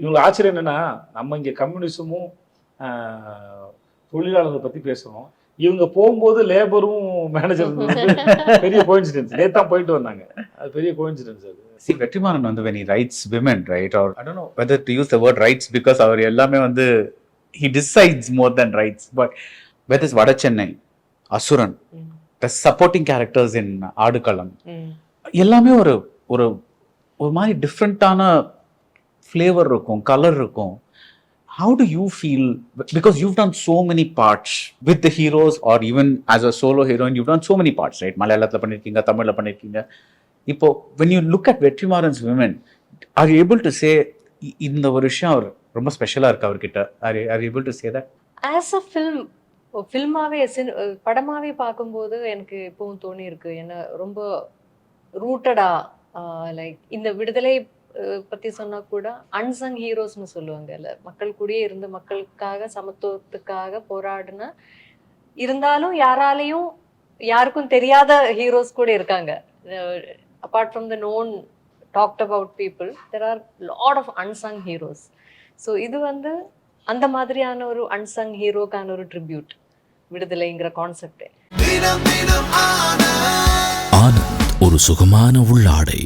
இவங்களுக்கு ஆச்சரியம் என்னன்னா, நம்ம இங்கே கம்யூனிசமும் தொழிலாளர்களை பற்றி பேசுகிறோம். இவங்க போகும்போது லேபரும் மேனேஜர் பெரிய கோயின்சிடென்ஸ். நேற்று தான் போயிட்டு வந்தாங்க. அது பெரிய கோயின்சிடென்ஸ் அது. See, வெற்றிமாறன் வந்து when he writes women, right? Or I don't know whether to use the word rights because அவர் எல்லாமே வந்து he decides more than rights. But whether it's Vadachennai, Asuran, the supporting characters in ஆடுகளம், எல்லாமே ஒரு ஒரு ஒரு மாதிரி டிஃப்ரெண்ட்டான ஃப்ளேவர் இருக்கும், கலர் இருக்கும். How do you feel? Because you've done so many parts with the heroes or even as a solo heroine, you've done so many parts, right? மலையாளத்தில் பண்ணியிருக்கீங்க, தமிழில் பண்ணியிருக்கீங்க. இப்போ when you look at வெற்றிமாறன்'s women, are you able to say இந்த ஒரு விஷயம் அவர் ரொம்ப ஸ்பெஷலாக இருக்கு அவர்கிட்ட? Are you able to say that? As a film, ஃபில்மாவே படமாவே பார்க்கும்போது எனக்கு எப்பவும் தோணி இருக்கு. ஏன்னா ரொம்ப ரூட்டடா லைக் இந்த விடுதலை பத்தி சொன்னா கூட அன்சங் ஹீரோஸ்னு சொல்லுவாங்கல்ல, மக்கள் கூடயே இருந்து மக்களுக்காக சமத்துவத்துக்காக போராடின இருந்தாலும் யாருக்கும் தெரியாத ஹீரோஸ் கூட இருக்காங்க. Apart from the known talked about people, there are lot of unsung heroes. So இது வந்து அந்த மாதிரியான ஒரு unsung ஹீரோக்கான ஒரு ட்ரிபியூட் விடுதலைங்கிற கான்செப்ட். ஆனந்த் ஒரு சுகமான உள்ளாடை.